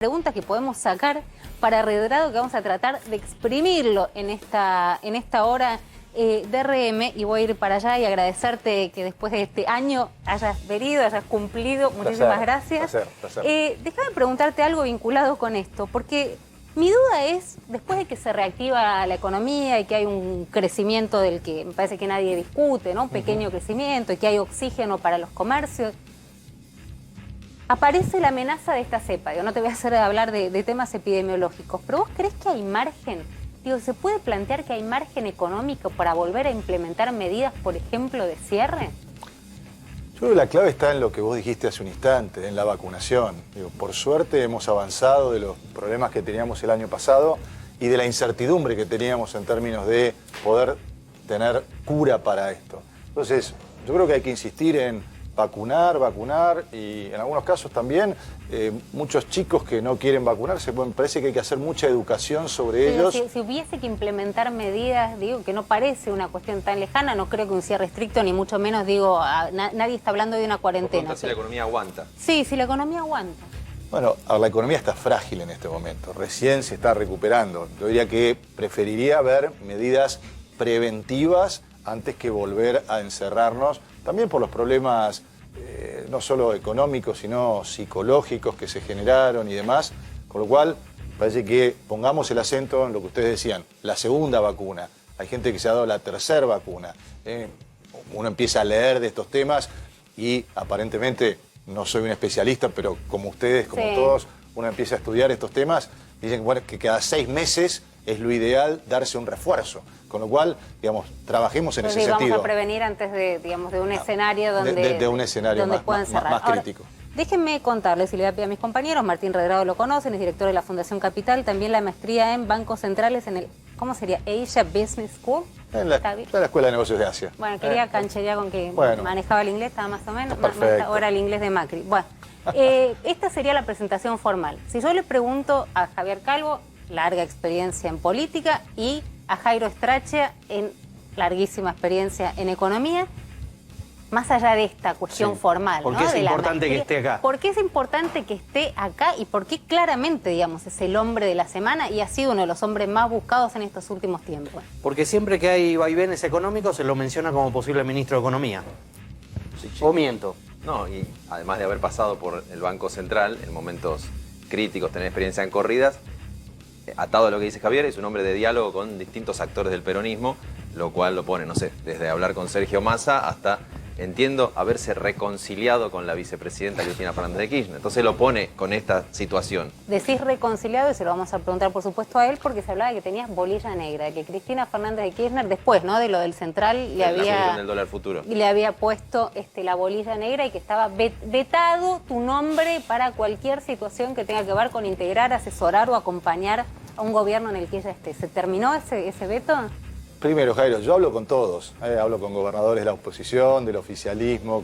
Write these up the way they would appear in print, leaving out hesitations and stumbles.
Preguntas que podemos sacar para Redrado, que vamos a tratar de exprimirlo en esta hora de RM, y voy a ir para allá y agradecerte que después de este año hayas venido, hayas cumplido. Muchísimas gracias. Placer. Déjame preguntarte algo vinculado con esto, porque mi duda es, después de que se reactiva la economía y que hay un crecimiento del que me parece que nadie discute, ¿no? Un pequeño crecimiento, y que hay oxígeno para los comercios, aparece la amenaza de esta cepa. Yo no te voy a hacer hablar de temas epidemiológicos, pero ¿vos crees que hay margen? Digo, ¿se puede plantear que hay margen económico para volver a implementar medidas, por ejemplo, de cierre? Yo creo que la clave está en lo que vos dijiste hace un instante, en la vacunación. Digo, por suerte hemos avanzado de los problemas que teníamos el año pasado y de la incertidumbre que teníamos en términos de poder tener cura para esto. Entonces, yo creo que hay que insistir en vacunar y en algunos casos también muchos chicos que no quieren vacunarse, me parece que hay que hacer mucha educación sobre ellos. Si hubiese que implementar medidas, digo, que no parece una cuestión tan lejana, no creo que un cierre estricto, ni mucho menos, digo, nadie está hablando de una cuarentena. Si la economía aguanta. Sí, si la economía aguanta. Bueno, la economía está frágil en este momento, recién se está recuperando. Yo diría que preferiría ver medidas preventivas antes que volver a encerrarnos, también por los problemas no solo económicos, sino psicológicos que se generaron y demás, con lo cual parece que pongamos el acento en lo que ustedes decían, la segunda vacuna. Hay gente que se ha dado la tercera vacuna. Uno empieza a leer de estos temas y aparentemente, no soy un especialista, pero como ustedes, como todos, uno empieza a estudiar estos temas, dicen bueno, que cada 6 meses es lo ideal darse un refuerzo. Con lo cual, digamos, trabajemos en ese sentido. Vamos a prevenir antes de, digamos, de un escenario donde, de un escenario donde puedan cerrar. Más crítico. Ahora, déjenme contarles, y le voy a pedir a mis compañeros, Martín Redrado lo conocen, es director de la Fundación Capital, también la maestría en bancos centrales en el, ¿cómo sería? Asia Business School. En la Escuela de Negocios de Asia. Bueno, quería cancherear con que manejaba el inglés, estaba más o menos, ahora el inglés de Macri. Bueno, esta sería la presentación formal. Si yo le pregunto a Javier Calvo, larga experiencia en política, y a Jairo Straccia, en larguísima experiencia en economía, más allá de esta cuestión formal, ¿por qué es importante que esté acá? ¿Por qué es importante que esté acá y por qué claramente, digamos, es el hombre de la semana y ha sido uno de los hombres más buscados en estos últimos tiempos? Porque siempre que hay vaivenes económicos se lo menciona como posible ministro de Economía. ¿O miento? No, y además de haber pasado por el Banco Central en momentos críticos, tener experiencia en corridas, atado a lo que dice Javier, es un hombre de diálogo con distintos actores del peronismo, lo cual lo pone, no sé, desde hablar con Sergio Massa hasta, entiendo, haberse reconciliado con la vicepresidenta Cristina Fernández de Kirchner. Entonces lo pone con esta situación. Decís reconciliado, y se lo vamos a preguntar por supuesto a él, porque se hablaba de que tenías bolilla negra, de que Cristina Fernández de Kirchner, después, ¿no?, de lo del Central, le había puesto la bolilla negra y que estaba vetado tu nombre para cualquier situación que tenga que ver con integrar, asesorar o acompañar a un gobierno en el que ella esté. ¿Se terminó ese veto? Primero, Jairo, yo hablo con todos. Hablo con gobernadores de la oposición, del oficialismo,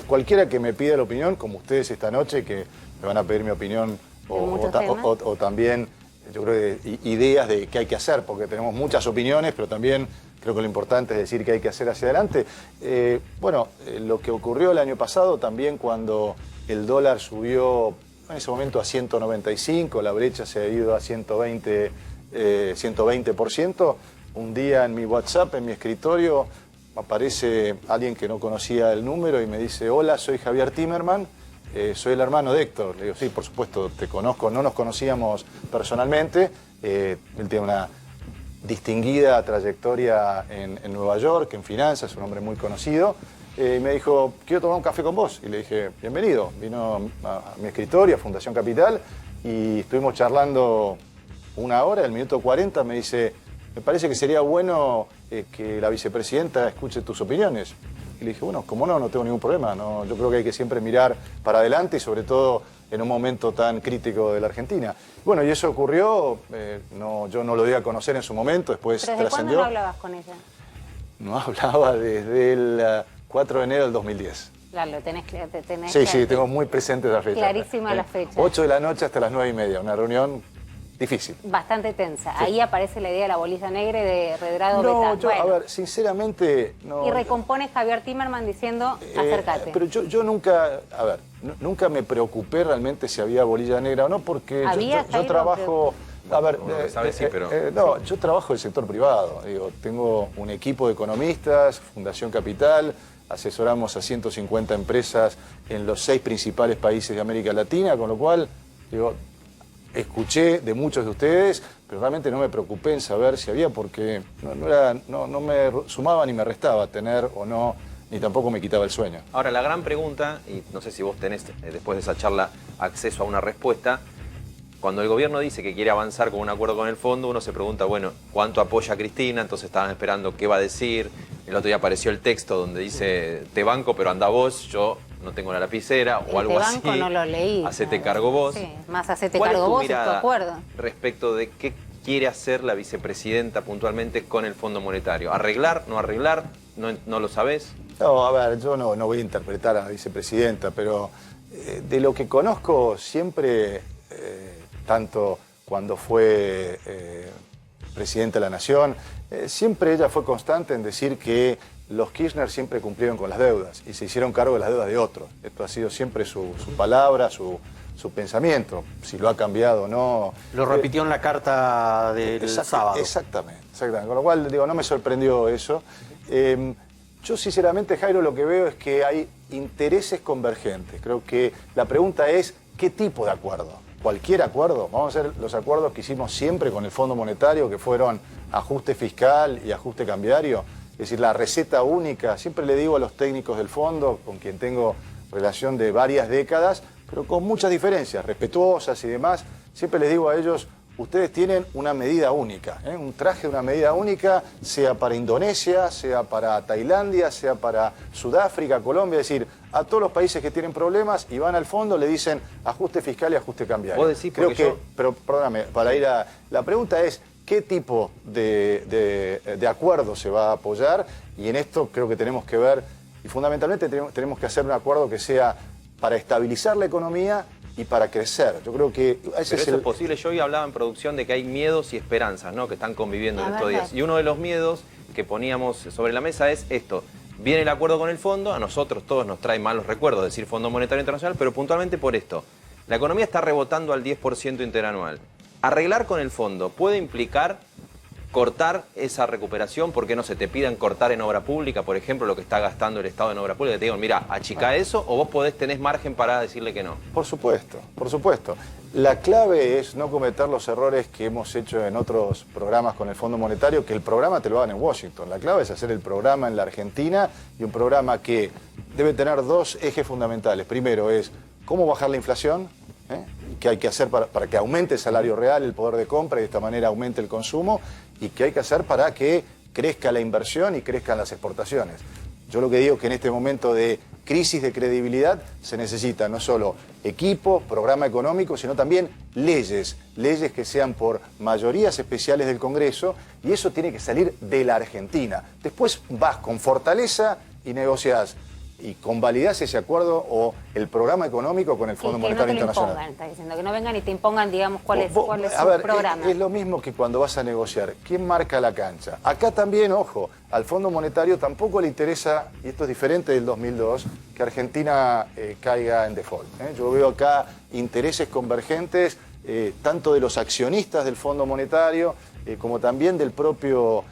cualquiera que me pida la opinión, como ustedes esta noche, que me van a pedir mi opinión o también, yo creo, ideas de qué hay que hacer, porque tenemos muchas opiniones, pero también creo que lo importante es decir qué hay que hacer hacia adelante. Lo que ocurrió el año pasado, también cuando el dólar subió en ese momento a 195, la brecha se ha ido a 120%, un día en mi WhatsApp, en mi escritorio, aparece alguien que no conocía el número y me dice: hola, soy Javier Timerman, soy el hermano de Héctor. Le digo: sí, por supuesto, te conozco, no nos conocíamos personalmente. Él tiene una distinguida trayectoria en Nueva York, en finanzas, es un hombre muy conocido. Y me dijo: quiero tomar un café con vos. Y le dije: bienvenido. Vino a mi escritorio, a Fundación Capital, y estuvimos charlando 1 hora, el minuto 40 me dice: me parece que sería bueno que la vicepresidenta escuche tus opiniones. Y le dije: bueno, como no tengo ningún problema. No, yo creo que hay que siempre mirar para adelante y sobre todo en un momento tan crítico de la Argentina. Bueno, y eso ocurrió, yo no lo di a conocer en su momento, después trascendió. ¿Desde cuándo no hablabas con ella? No hablaba desde el 4 de enero del 2010. Claro, lo tenés Sí, tengo muy presente la fecha. Clarísima la fecha. 8 de la noche hasta las 9:30, una reunión difícil. Bastante tensa. Sí. Ahí aparece la idea de la bolilla negra y de Redrado No, a ver, sinceramente... no. Y recompone Javier Timerman diciendo: acércate. Pero yo nunca... A ver, nunca me preocupé realmente si había bolilla negra o no, porque yo trabajo... A ver, no, yo trabajo en el sector privado. Digo, tengo un equipo de economistas, Fundación Capital, asesoramos a 150 empresas en los 6 principales países de América Latina, con lo cual, digo, escuché de muchos de ustedes, pero realmente no me preocupé en saber si había, porque no me sumaba ni me restaba tener o no, ni tampoco me quitaba el sueño. Ahora, la gran pregunta, y no sé si vos tenés después de esa charla acceso a una respuesta, cuando el gobierno dice que quiere avanzar con un acuerdo con el fondo, uno se pregunta, bueno, ¿cuánto apoya a Cristina? Entonces estaban esperando qué va a decir. El otro día apareció el texto donde dice, te banco, pero anda vos, yo no tengo la lapicera, o algo así. Te banco no lo leí. Hacete cargo vos. Sí, más hacete cargo vos, es tu acuerdo. Respecto de qué quiere hacer la vicepresidenta puntualmente con el Fondo Monetario? ¿Arreglar, no arreglar? ¿No lo sabés? No, a ver, yo no voy a interpretar a la vicepresidenta, pero de lo que conozco siempre... tanto cuando fue presidenta de la Nación, siempre ella fue constante en decir que los Kirchner siempre cumplieron con las deudas y se hicieron cargo de las deudas de otros. Esto ha sido siempre su palabra, su pensamiento. Si lo ha cambiado o no... Lo repitió en la carta del sábado. Exactamente. Con lo cual, digo, no me sorprendió eso. Yo sinceramente, Jairo, lo que veo es que hay intereses convergentes. Creo que la pregunta es, ¿qué tipo de acuerdo? Cualquier acuerdo, vamos a hacer los acuerdos que hicimos siempre con el Fondo Monetario, que fueron ajuste fiscal y ajuste cambiario, es decir, la receta única. Siempre le digo a los técnicos del fondo, con quien tengo relación de varias décadas, pero con muchas diferencias, respetuosas y demás, siempre les digo a ellos, ustedes tienen una medida única, un traje de una medida única, sea para Indonesia, sea para Tailandia, sea para Sudáfrica, Colombia, es decir, a todos los países que tienen problemas y van al fondo le dicen ajuste fiscal y ajuste cambiario. ¿Vos decís? Creo que, pero perdóname, para ir a... La pregunta es, ¿qué tipo de acuerdo se va a apoyar? Y en esto creo que tenemos que ver, y fundamentalmente tenemos que hacer un acuerdo que sea para estabilizar la economía y para crecer. Yo creo que Pero eso es posible. Yo hoy hablaba en producción de que hay miedos y esperanzas, ¿no?, que están conviviendo en estos días. Y uno de los miedos que poníamos sobre la mesa es esto. Viene el acuerdo con el fondo, a nosotros todos nos trae malos recuerdos decir Fondo Monetario Internacional, pero puntualmente por esto. La economía está rebotando al 10% interanual. Arreglar con el fondo puede implicar cortar esa recuperación, porque no se te pidan cortar en obra pública, por ejemplo, lo que está gastando el Estado en obra pública, que te digan, mira, achica eso, o vos tenés margen para decirle que no. Por supuesto, por supuesto. La clave es no cometer los errores que hemos hecho en otros programas con el Fondo Monetario, que el programa te lo hagan en Washington. La clave es hacer el programa en la Argentina, y un programa que debe tener 2 ejes fundamentales. Primero es cómo bajar la inflación, qué hay que hacer para que aumente el salario real, el poder de compra, y de esta manera aumente el consumo, y qué hay que hacer para que crezca la inversión y crezcan las exportaciones. Yo lo que digo es que en este momento de crisis de credibilidad se necesita no solo equipo, programa económico, sino también leyes que sean por mayorías especiales del Congreso, y eso tiene que salir de la Argentina. Después vas con fortaleza y negociás y convalidás ese acuerdo o el programa económico con el Fondo Monetario Internacional. Impongan, está diciendo, que no vengan y te impongan, digamos, cuál es su programa. Es lo mismo que cuando vas a negociar. ¿Quién marca la cancha? Acá también, ojo, al Fondo Monetario tampoco le interesa, y esto es diferente del 2002, que Argentina caiga en default. Yo veo acá intereses convergentes, tanto de los accionistas del Fondo Monetario, como también del propio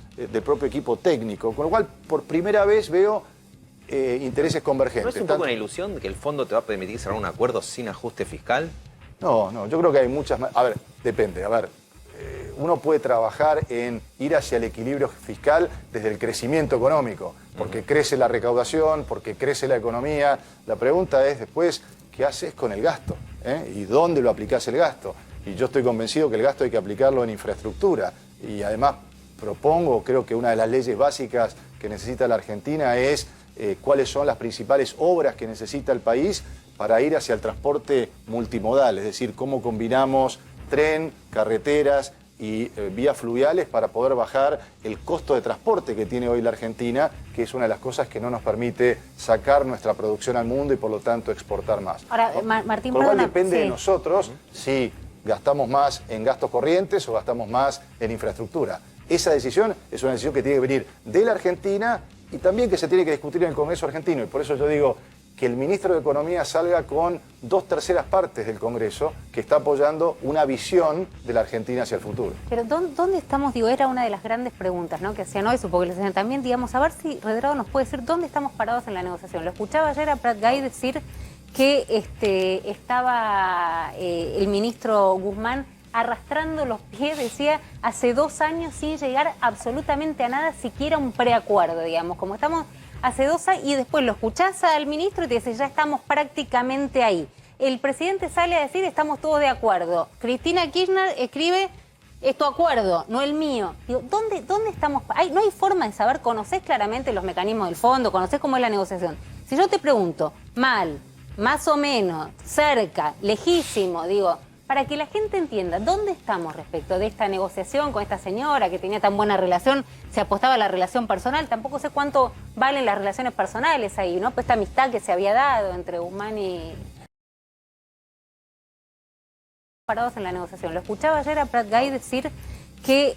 equipo técnico. Con lo cual, por primera vez veo intereses convergentes. ¿No es un poco una ilusión de que el fondo te va a permitir cerrar un acuerdo sin ajuste fiscal? No, yo creo que hay muchas más. A ver, depende. A ver, uno puede trabajar en ir hacia el equilibrio fiscal desde el crecimiento económico, porque crece la recaudación, porque crece la economía. La pregunta es después, ¿qué haces con el gasto? ¿Y dónde lo aplicás el gasto? Y yo estoy convencido que el gasto hay que aplicarlo en infraestructura. Y además creo que una de las leyes básicas que necesita la Argentina es cuáles son las principales obras que necesita el país para ir hacia el transporte multimodal, es decir, cómo combinamos tren, carreteras y vías fluviales para poder bajar el costo de transporte que tiene hoy la Argentina, que es una de las cosas que no nos permite sacar nuestra producción al mundo y por lo tanto exportar más. Ahora, Martín, por lo cual depende de nosotros si gastamos más en gastos corrientes o gastamos más en infraestructura. Esa decisión es una decisión que tiene que venir de la Argentina y también que se tiene que discutir en el Congreso argentino. Y por eso yo digo, que el ministro de Economía salga con 2/3 partes del Congreso que está apoyando una visión de la Argentina hacia el futuro. Pero ¿dónde estamos? Digo, era una de las grandes preguntas, ¿no?, que hacían hoy, supongo que les hacían también, digamos, a ver si Redrado nos puede decir dónde estamos parados en la negociación. Lo escuchaba ayer a Prat Gai decir que estaba el ministro Guzmán arrastrando los pies, decía, hace 2 años sin llegar absolutamente a nada, siquiera un preacuerdo, digamos, como estamos hace 2 años, y después lo escuchás al ministro y te dice, ya estamos prácticamente ahí. El presidente sale a decir, estamos todos de acuerdo. Cristina Kirchner escribe, es tu acuerdo, no el mío. Digo, ¿dónde estamos? No hay forma de saber, conocés claramente los mecanismos del fondo, conocés cómo es la negociación. Si yo te pregunto, mal, más o menos, cerca, lejísimo, digo, para que la gente entienda dónde estamos respecto de esta negociación con esta señora que tenía tan buena relación, se apostaba a la relación personal, tampoco sé cuánto valen las relaciones personales ahí, ¿no? Pues esta amistad que se había dado entre Guzmán y... parados en la negociación. Lo escuchaba ayer a Prat Gai decir que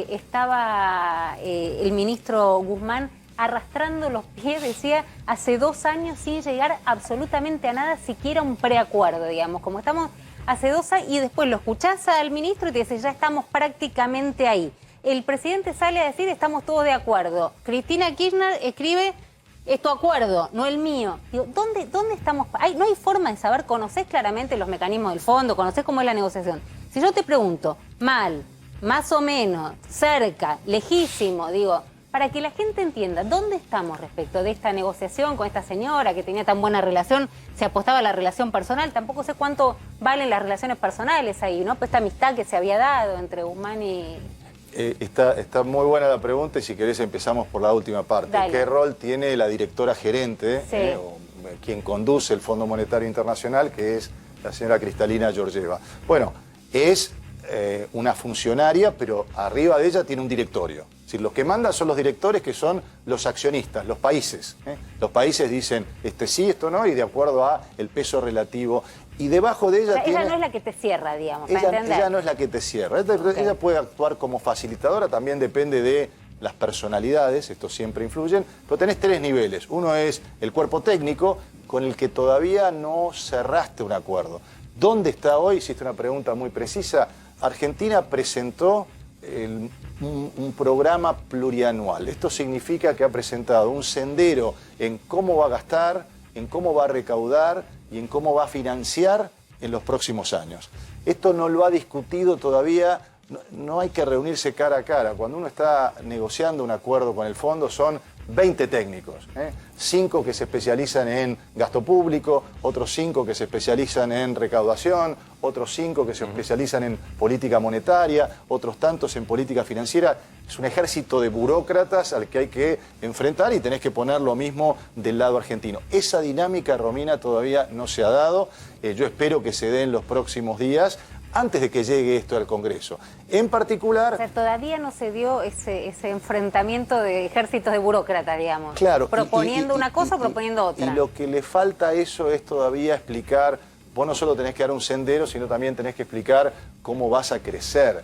estaba el ministro Guzmán arrastrando los pies, decía, hace 2 años sin llegar absolutamente a nada, siquiera un preacuerdo, digamos, como estamos hace 2 años, y después lo escuchás al ministro y te dice, ya estamos prácticamente ahí. El presidente sale a decir, estamos todos de acuerdo. Cristina Kirchner escribe, es tu acuerdo, no el mío. Digo, ¿dónde estamos? No hay forma de saber, conocés claramente los mecanismos del fondo, conocés cómo es la negociación. Si yo te pregunto, mal, más o menos, cerca, lejísimo, digo, para que la gente entienda dónde estamos respecto de esta negociación con esta señora que tenía tan buena relación, se apostaba a la relación personal, tampoco sé cuánto valen las relaciones personales ahí, ¿no? Pues esta amistad que se había dado entre Guzmán y... Está muy buena la pregunta y si querés empezamos por la última parte. Dale. ¿Qué rol tiene la directora gerente, sí, quien conduce el Fondo Monetario Internacional, que es la señora Kristalina Georgieva? Bueno, es una funcionaria, pero arriba de ella tiene un directorio. Es decir, los que mandan son los directores, que son los accionistas, los países. Los países dicen, sí, esto no, y de acuerdo a el peso relativo. Y debajo de ella ella no es la que te cierra, digamos, para entender. Ella no es la que te cierra. Okay. Ella puede actuar como facilitadora, también depende de las personalidades, esto siempre influyen, pero tenés 3 niveles. Uno es el cuerpo técnico, con el que todavía no cerraste un acuerdo. ¿Dónde está hoy? Hiciste una pregunta muy precisa. Argentina presentó un programa plurianual. Esto significa que ha presentado un sendero en cómo va a gastar, en cómo va a recaudar y en cómo va a financiar en los próximos años. Esto no lo ha discutido todavía, no hay que reunirse cara a cara. Cuando uno está negociando un acuerdo con el fondo son 20 técnicos, 5 que se especializan en gasto público, otros 5 que se especializan en recaudación, otros 5 que se especializan en política monetaria, otros tantos en política financiera. Es un ejército de burócratas al que hay que enfrentar y tenés que poner lo mismo del lado argentino. Esa dinámica, Romina, todavía no se ha dado. Yo espero que se dé en los próximos días, antes de que llegue esto al Congreso. En particular... O sea, todavía no se dio ese enfrentamiento de ejércitos de burócratas, digamos. Claro. Proponiendo una cosa o proponiendo otra. Y lo que le falta a eso es todavía explicar, vos no solo tenés que dar un sendero, sino también tenés que explicar cómo vas a crecer,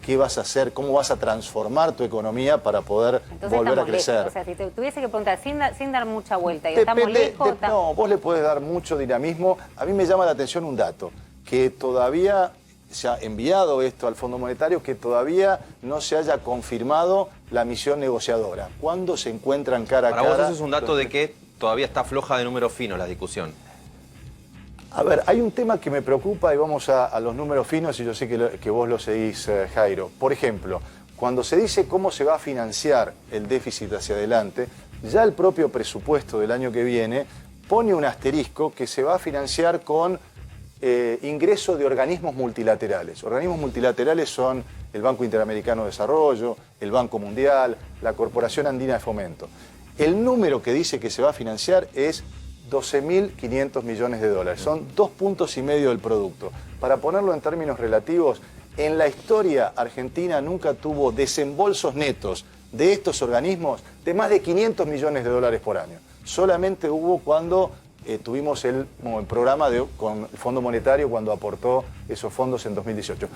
qué vas a hacer, cómo vas a transformar tu economía para poder volver a crecer. Lejos. O sea, si te tuviese que preguntar sin dar mucha vuelta, ¿estamos lejos? No, vos le podés dar mucho dinamismo. A mí me llama la atención un dato, que todavía... se ha enviado esto al Fondo Monetario, que todavía no se haya confirmado la misión negociadora. ¿Cuándo se encuentran cara a cara? Para vos eso es un dato de que todavía está floja de números finos la discusión. A ver, hay un tema que me preocupa y vamos a los números finos y yo sé que vos lo seguís, Jairo. Por ejemplo, cuando se dice cómo se va a financiar el déficit hacia adelante, ya el propio presupuesto del año que viene pone un asterisco que se va a financiar con ingreso de organismos multilaterales. Organismos multilaterales son el Banco Interamericano de Desarrollo, el Banco Mundial, la Corporación Andina de Fomento. El número que dice que se va a financiar es 12.500 millones de dólares. Son 2,5 puntos del producto. Para ponerlo en términos relativos, en la historia Argentina nunca tuvo desembolsos netos de estos organismos de más de 500 millones de dólares por año. Solamente hubo cuando tuvimos el programa con el Fondo Monetario cuando aportó esos fondos en 2018.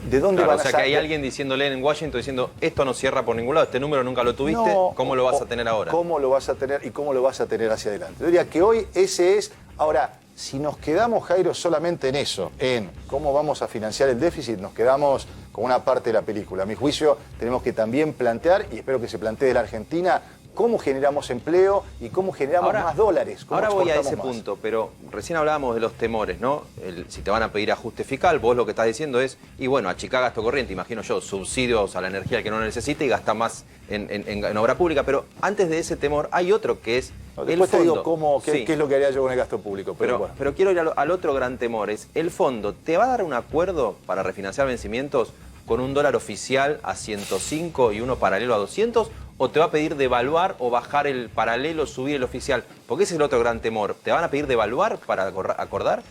¿de dónde claro, van a sacar? O sea, que hay alguien diciéndole en Washington diciendo, esto no cierra por ningún lado, este número nunca lo tuviste, no, ¿cómo lo vas a tener ahora? ¿Cómo lo vas a tener y cómo lo vas a tener hacia adelante? Yo diría que hoy ese es... Ahora, si nos quedamos, Jairo, solamente en eso, en cómo vamos a financiar el déficit, nos quedamos con una parte de la película. A mi juicio, tenemos que también plantear, y espero que se plantee de la Argentina, cómo generamos empleo y cómo generamos más dólares. Ahora voy a ese punto, pero recién hablábamos de los temores, ¿no? Si te van a pedir ajuste fiscal, vos lo que estás diciendo es, y bueno, achicar gasto corriente, imagino yo, subsidios a la energía que no necesita y gasta más en obra pública, pero antes de ese temor hay otro que es después te digo qué es lo que haría yo con el gasto público. Pero quiero ir al otro gran temor, es el fondo, ¿te va a dar un acuerdo para refinanciar vencimientos con un dólar oficial a 105 y uno paralelo a 200? ¿O te va a pedir devaluar o bajar el paralelo, subir el oficial? Porque ese es el otro gran temor. ¿Te van a pedir devaluar para acordar?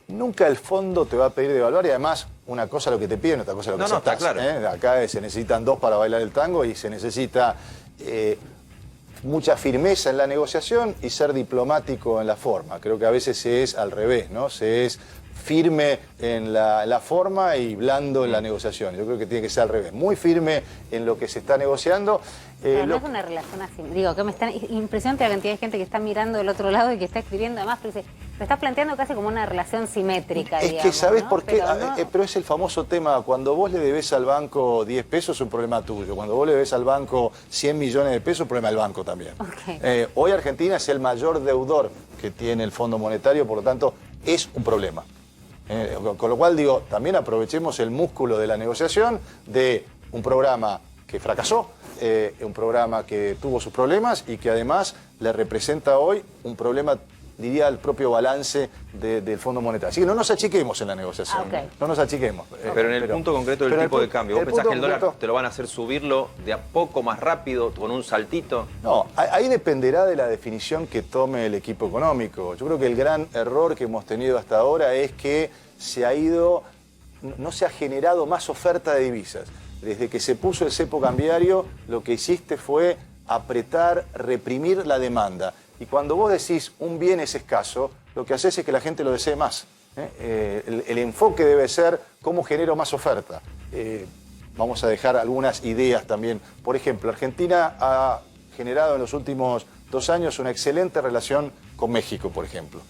Nunca el fondo te va a pedir devaluar y además una cosa lo que te piden, otra cosa lo que aceptás. Está claro. Acá se necesitan dos para bailar el tango y se necesita mucha firmeza en la negociación y ser diplomático en la forma. Creo que a veces se es al revés, ¿no? Se es firme en la forma y blando en la negociación. Yo creo que tiene que ser al revés. Muy firme en lo que se está negociando. No es una relación así. Digo, que impresionante la cantidad de gente que está mirando del otro lado y que está escribiendo. Además, pero lo está planteando casi como una relación simétrica, Es digamos, que, ¿sabés ¿no? por qué? Pero, pero es el famoso tema, cuando vos le debés al banco 10 pesos es un problema tuyo. Cuando vos le debés al banco 100 millones de pesos, es un problema del banco también. Okay. Hoy Argentina es el mayor deudor que tiene el Fondo Monetario, por lo tanto, es un problema. Con lo cual, digo, también aprovechemos el músculo de la negociación de un programa que fracasó, un programa que tuvo sus problemas y que además le representa hoy un problema, diría, el propio balance del Fondo Monetario. Así que no nos achiquemos en la negociación. Okay. No nos achiquemos. Pero en el punto concreto del tipo de cambio, ¿vos pensás que el dólar te lo van a hacer subirlo de a poco más rápido, con un saltito? No, ahí dependerá de la definición que tome el equipo económico. Yo creo que el gran error que hemos tenido hasta ahora es que no se ha generado más oferta de divisas. Desde que se puso el cepo cambiario, lo que hiciste fue apretar, reprimir la demanda. Y cuando vos decís un bien es escaso, lo que haces es que la gente lo desee más. El enfoque debe ser cómo genero más oferta. Vamos a dejar algunas ideas también. Por ejemplo, Argentina ha generado en los últimos 2 años una excelente relación con México, por ejemplo.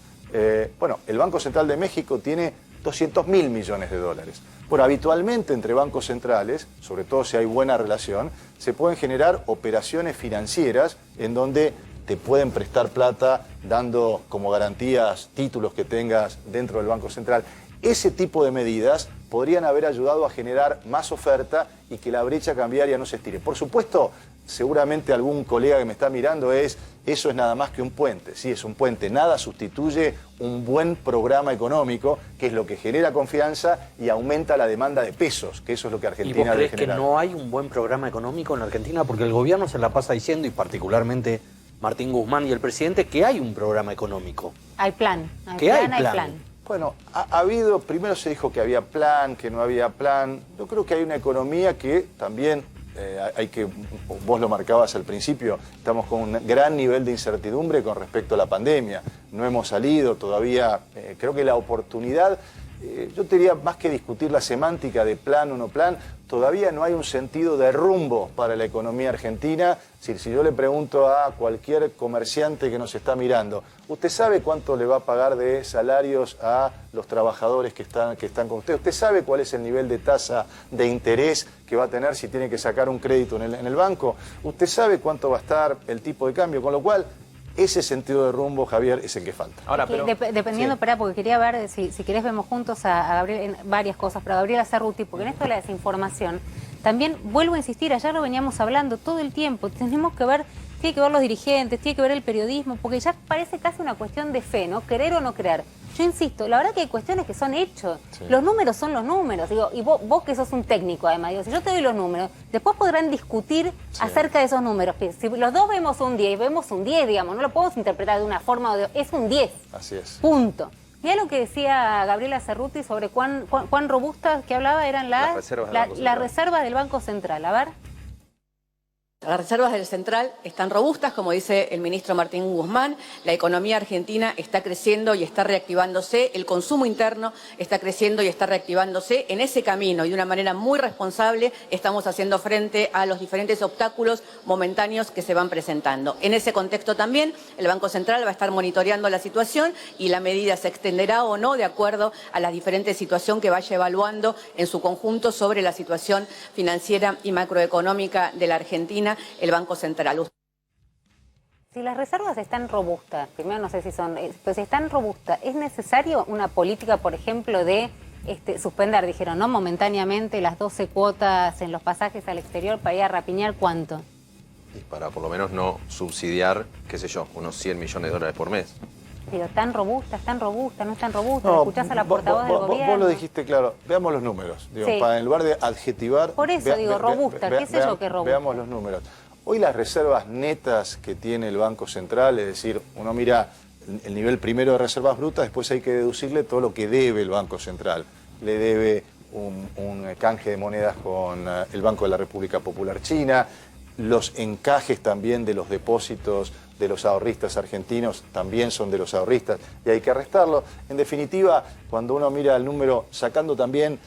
Bueno, el Banco Central de México tiene 200.000 millones de dólares. Bueno, habitualmente entre bancos centrales, sobre todo si hay buena relación, se pueden generar operaciones financieras en donde te pueden prestar plata dando como garantías títulos que tengas dentro del Banco Central. Ese tipo de medidas podrían haber ayudado a generar más oferta y que la brecha cambiaria no se estire. Por supuesto, seguramente algún colega que me está mirando eso es nada más que un puente. Sí, es un puente. Nada sustituye un buen programa económico, que es lo que genera confianza y aumenta la demanda de pesos, que eso es lo que Argentina debe generar. ¿Y vos crees que no hay un buen programa económico en la Argentina? Porque el gobierno se la pasa diciendo, y particularmente Martín Guzmán y el presidente, que hay un programa económico. Hay plan. Hay plan. Bueno, primero se dijo que había plan, que no había plan. Yo creo que hay una economía que también vos lo marcabas al principio, estamos con un gran nivel de incertidumbre con respecto a la pandemia. No hemos salido todavía, creo que la oportunidad, yo te diría, más que discutir la semántica de plan o no plan, todavía no hay un sentido de rumbo para la economía argentina. Si yo le pregunto a cualquier comerciante que nos está mirando, ¿usted sabe cuánto le va a pagar de salarios a los trabajadores que están con usted? ¿Usted sabe cuál es el nivel de tasa de interés que va a tener si tiene que sacar un crédito en el banco? ¿Usted sabe cuánto va a estar el tipo de cambio? Con lo cual, ese sentido de rumbo, Javier, es el que falta. Ahora, pero, dependiendo, sí. Porque quería ver, si querés vemos juntos a Gabriel en varias cosas, pero a Gabriela Cerruti, porque en esto de la desinformación, también vuelvo a insistir, ayer lo veníamos hablando todo el tiempo, tenemos que ver, tiene que ver los dirigentes, tiene que ver el periodismo, porque ya parece casi una cuestión de fe, ¿no? Querer o no creer. Yo insisto, la verdad que hay cuestiones que son hechos. Sí. Los números son los números. Digo, y vos que sos un técnico, además, digo, si yo te doy los números, después podrán discutir acerca de esos números. Si los dos vemos un 10 y vemos un 10, digamos, no lo podemos interpretar de una forma o de otra. Es un 10. Así es. Punto. Mirá lo que decía Gabriela Cerruti sobre cuán robustas que hablaba eran las reservas del Banco Central. A ver. Las reservas del Central están robustas, como dice el ministro Martín Guzmán. La economía argentina está creciendo y está reactivándose. El consumo interno está creciendo y está reactivándose. En ese camino y de una manera muy responsable estamos haciendo frente a los diferentes obstáculos momentáneos que se van presentando. En ese contexto también el Banco Central va a estar monitoreando la situación y la medida se extenderá o no de acuerdo a la diferente situación que vaya evaluando en su conjunto sobre la situación financiera y macroeconómica de la Argentina el Banco Central. Si las reservas están robustas, primero no sé si son, pero si están robustas, ¿es necesario una política, por ejemplo, de suspender, dijeron, ¿no? Momentáneamente las 12 cuotas en los pasajes al exterior para ir a rapiñar cuánto? Y para por lo menos no subsidiar, qué sé yo, unos 100 millones de dólares por mes. Pero tan robusta, no es tan robusta. No, escuchás a la portavoz del gobierno. Vos lo dijiste claro. Veamos los números. Digo, sí. En lugar de adjetivar... Por eso digo, robusta. ¿Qué sé yo que es robusta? Veamos los números. Hoy las reservas netas que tiene el Banco Central, es decir, uno mira el nivel primero de reservas brutas, después hay que deducirle todo lo que debe el Banco Central. Le debe un canje de monedas con el Banco de la República Popular China, los encajes también de los depósitos de los ahorristas argentinos también son de los ahorristas y hay que restarlo. En definitiva, cuando uno mira el número, sacando también,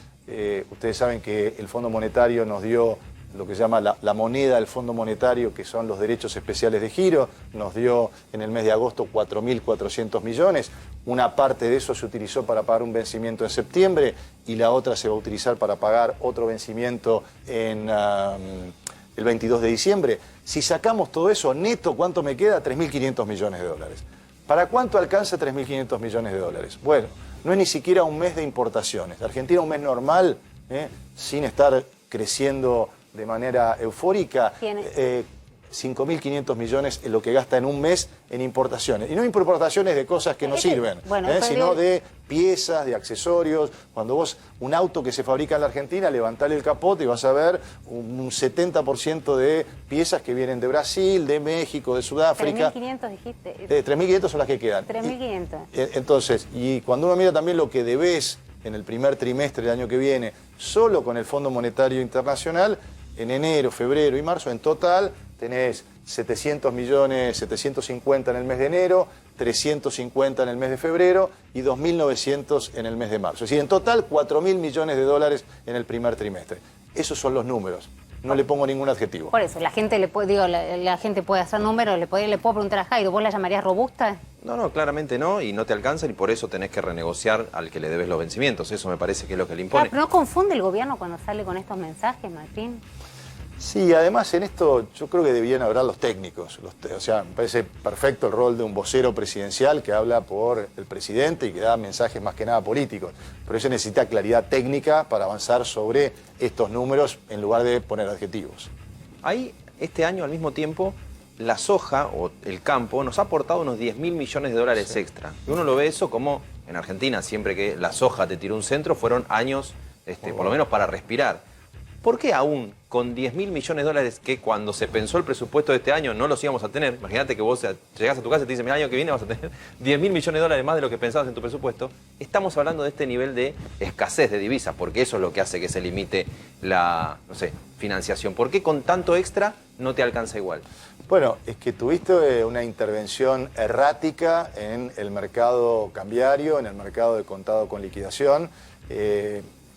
ustedes saben que el Fondo Monetario nos dio lo que se llama la moneda del Fondo Monetario, que son los derechos especiales de giro, nos dio en el mes de agosto 4.400 millones, una parte de eso se utilizó para pagar un vencimiento en septiembre y la otra se va a utilizar para pagar otro vencimiento en... el 22 de diciembre. Si sacamos todo eso, neto, ¿cuánto me queda? 3.500 millones de dólares. ¿Para cuánto alcanza 3.500 millones de dólares? Bueno, no es ni siquiera un mes de importaciones. Argentina, un mes normal, sin estar creciendo de manera eufórica, 5.500 millones es lo que gasta en un mes en importaciones. Y no importaciones de cosas que no sirven, sino de piezas, de accesorios. Cuando vos, un auto que se fabrica en la Argentina, levantale el capote y vas a ver un 70% de piezas que vienen de Brasil, de México, de Sudáfrica. 3.500 dijiste. 3.500 son las que quedan. 3.500. Entonces, y cuando uno mira también lo que debés en el primer trimestre del año que viene, solo con el Fondo Monetario Internacional, en enero, febrero y marzo, en total tenés 700 millones, 750 en el mes de enero, 350 en el mes de febrero y 2.900 en el mes de marzo. Es decir, en total 4.000 millones de dólares en el primer trimestre. Esos son los números. No le pongo ningún adjetivo. Por eso, la gente la gente puede hacer números, le puedo preguntar a Jairo, ¿vos la llamarías robusta? No, claramente no, y no te alcanzan y por eso tenés que renegociar al que le debes los vencimientos. Eso me parece que es lo que le impone. Pero ¿no confunde el gobierno cuando sale con estos mensajes, Martín? Sí, además en esto yo creo que debían hablar los técnicos. O sea, me parece perfecto el rol de un vocero presidencial que habla por el presidente y que da mensajes más que nada políticos. Pero eso necesita claridad técnica para avanzar sobre estos números en lugar de poner adjetivos. Ahí, este año al mismo tiempo, la soja o el campo nos ha aportado unos 10.000 millones de dólares extra. Y uno lo ve eso como en Argentina, siempre que la soja te tiró un centro, fueron años, por lo menos para respirar. ¿Por qué aún con 10.000 millones de dólares que cuando se pensó el presupuesto de este año no los íbamos a tener? Imagínate que vos llegás a tu casa y te dicen, el año que viene vas a tener 10.000 millones de dólares más de lo que pensabas en tu presupuesto. Estamos hablando de este nivel de escasez de divisas, porque eso es lo que hace que se limite la, financiación. ¿Por qué con tanto extra no te alcanza igual? Bueno, es que tuviste una intervención errática en el mercado cambiario, en el mercado de contado con liquidación.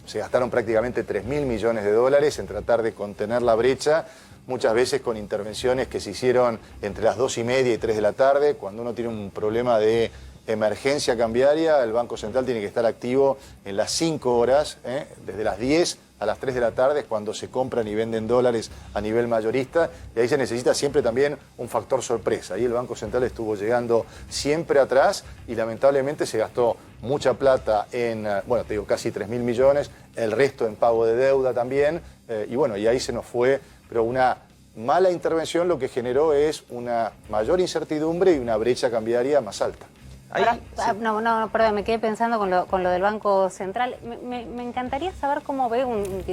Se gastaron prácticamente 3.000 millones de dólares en tratar de contener la brecha, muchas veces con intervenciones que se hicieron entre las 2:30 y 3 de la tarde. Cuando uno tiene un problema de emergencia cambiaria, el Banco Central tiene que estar activo en las 5 horas, desde las 10 a las 3 de la tarde es cuando se compran y venden dólares a nivel mayorista, y ahí se necesita siempre también un factor sorpresa. Ahí el Banco Central estuvo llegando siempre atrás y lamentablemente se gastó mucha plata en, bueno, te digo, casi 3.000 millones, el resto en pago de deuda también, y bueno, y ahí se nos fue, pero una mala intervención lo que generó es una mayor incertidumbre y una brecha cambiaria más alta. Ahora, no, perdón, me quedé pensando con lo del Banco Central. Me encantaría saber cómo ve un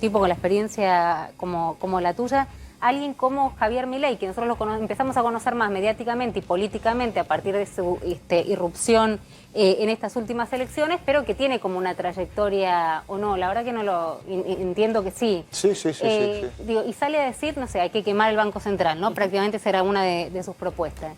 tipo con la experiencia como la tuya alguien como Javier Milei, que nosotros empezamos a conocer más mediáticamente y políticamente a partir de su irrupción en estas últimas elecciones, pero que tiene como una trayectoria, o no, la verdad que no lo entiendo que sí. Sí. Digo, y sale a decir, no sé, hay que quemar el Banco Central, ¿no? Prácticamente será una de sus propuestas.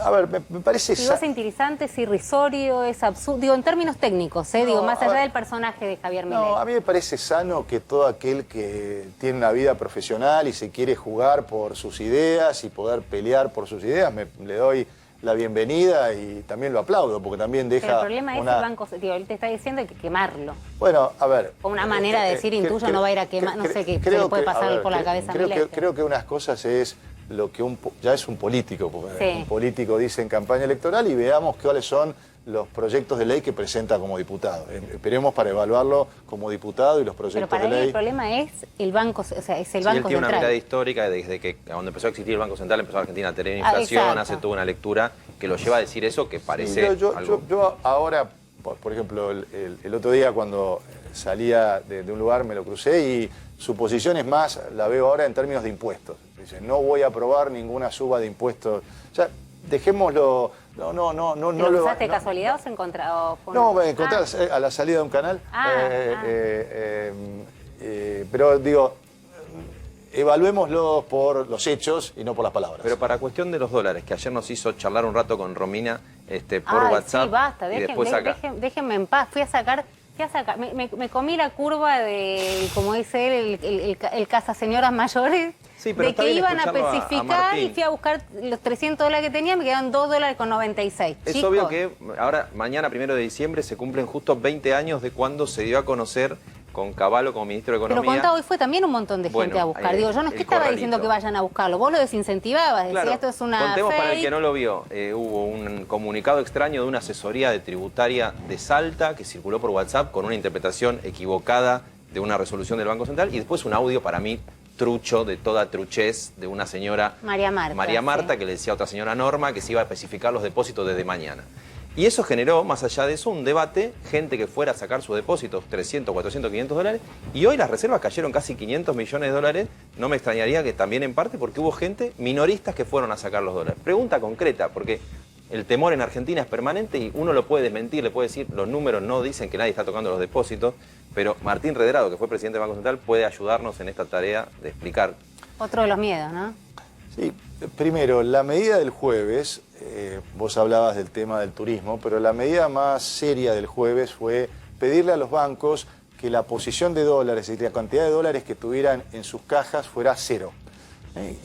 A ver, me parece... Digo, es interesante, es irrisorio, es absurdo, digo, en términos técnicos, digo, más allá del personaje de Javier Milei. No, a mí me parece sano que todo aquel que tiene una vida profesional y se quiere jugar por sus ideas y poder pelear por sus ideas, le doy la bienvenida y también lo aplaudo, porque también deja... Pero el problema es el Banco Central, digo, él te está diciendo que hay que quemarlo. Bueno, a ver... Como una manera de decir, intuyo, no va a ir a quemar, no sé qué le puede pasar por la cabeza a Milei. Creo que unas cosas es... lo que ya es un político, porque un político dice en campaña electoral, y veamos cuáles son los proyectos de ley que presenta como diputado. Esperemos para evaluarlo como diputado y los proyectos de ley. Pero para él el problema es el Banco, o sea, es el Banco él tiene Central. una mirada histórica desde que cuando empezó a existir el Banco Central empezó Argentina a tener inflación, hace toda una lectura que lo lleva a decir eso que parece algo... Yo ahora, por ejemplo, el otro día cuando salía de un lugar me lo crucé y su posición es más, la veo ahora en términos de impuestos. Dice, no voy a aprobar ninguna suba de impuestos. O sea, dejémoslo... No ¿Lo usaste de casualidad o se encontró? No, me encontré a la salida de un canal. Pero digo, evaluémoslo por los hechos y no por las palabras. Pero para cuestión de los dólares, que ayer nos hizo charlar un rato con Romina por WhatsApp. Sí, basta, y después acá. Déjenme en paz. Fui a sacar, me comí la curva de, como dice él, el cazaseñoras mayores. Sí, pero de que iban a especificar y fui a buscar los $300 que tenía, me quedaron $2.96. Es Chicos, obvio que ahora, mañana, 1 de diciembre, se cumplen justo 20 años de cuando se dio a conocer con Cavallo como ministro de Economía. Pero contá, hoy fue también un montón de gente a buscar. Digo, yo no es que estaba diciendo que vayan a buscarlo, vos lo desincentivabas, decías esto es una contemos fake. Para el que no lo vio, hubo un comunicado extraño de una asesoría de tributaria de Salta que circuló por WhatsApp con una interpretación equivocada de una resolución del Banco Central y después un audio para mí trucho, de toda truchez, de una señora María Marta, que le decía a otra señora Norma que se iba a especificar los depósitos desde mañana. Y eso generó, más allá de eso, un debate, gente que fuera a sacar sus depósitos, 300, 400, 500 dólares, y hoy las reservas cayeron casi 500 millones de dólares, no me extrañaría que también en parte porque hubo gente, minoristas, que fueron a sacar los dólares. Pregunta concreta, porque el temor en Argentina es permanente y uno lo puede desmentir, le puede decir, los números no dicen que nadie está tocando los depósitos, pero Martín Redrado, que fue presidente del Banco Central, puede ayudarnos en esta tarea de explicar. Otro de los miedos, ¿no? Sí, primero, la medida del jueves, vos hablabas del tema del turismo, pero la medida más seria del jueves fue pedirle a los bancos que la posición de dólares y la cantidad de dólares que tuvieran en sus cajas fuera cero.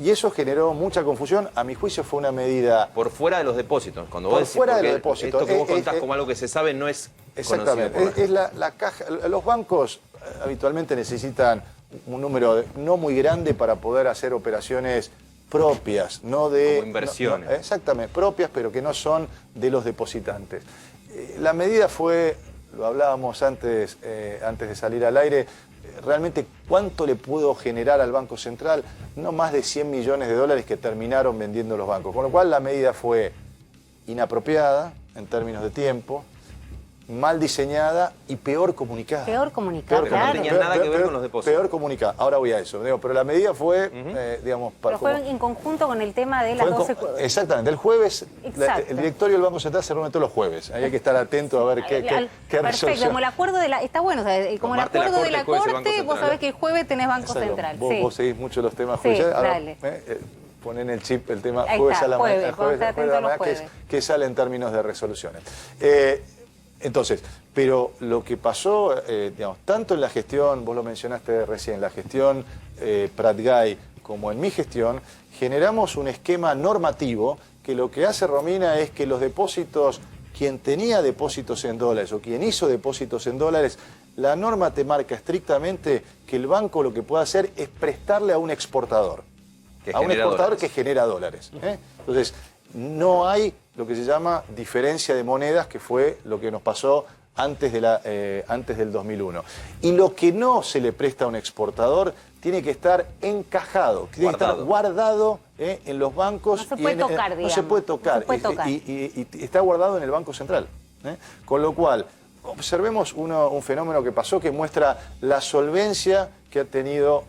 Y eso generó mucha confusión. A mi juicio fue una medida... Por fuera de los depósitos. Cuando vos por decís, fuera de los depósitos. Esto que vos contás como algo que se sabe no es exactamente. conocido. Es la caja. Los bancos habitualmente necesitan un número no muy grande para poder hacer operaciones propias, no de... Como inversiones. Exactamente, propias, pero que no son de los depositantes. La medida fue, lo hablábamos antes de salir al aire, realmente cuánto le pudo generar al Banco Central, no más de 100 millones de dólares que terminaron vendiendo los bancos. Con lo cual la medida fue inapropiada en términos de tiempo, mal diseñada y peor comunicada. Peor comunicada, claro. No tenía nada que ver con los depósitos. Peor comunicada. Ahora voy a eso. Pero la medida fue, digamos... Pero fue en conjunto con el tema de las 12... Exactamente. El jueves, el directorio del Banco Central se reúne todos los jueves. Ahí hay que estar atento a ver qué Perfecto, resolución. como el acuerdo de la... Está bueno, o sea, como el acuerdo de la Corte, vos sabés que el jueves tenés Banco Central. Vos seguís mucho los temas judiciales. Sí, dale. Ponen el chip, el tema Ahí jueves está, a la jueves, mañana, jueves a la mañana, que sale en términos de resoluciones. Entonces, pero lo que pasó, digamos, tanto en la gestión, vos lo mencionaste recién, la gestión Prat-Gay, como en mi gestión, generamos un esquema normativo que lo que hace Romina es que los depósitos, quien tenía depósitos en dólares o quien hizo depósitos en dólares, la norma te marca estrictamente que el banco lo que puede hacer es prestarle a un exportador. A un exportador que genera dólares. Entonces, no hay lo que se llama diferencia de monedas, que fue lo que nos pasó antes del 2001. Y lo que no se le presta a un exportador tiene que estar encajado, tiene que estar guardado en los bancos. No se puede tocar, digamos. No se puede tocar. Y está guardado en el Banco Central. Con lo cual, observemos un fenómeno que pasó que muestra la solvencia que ha tenido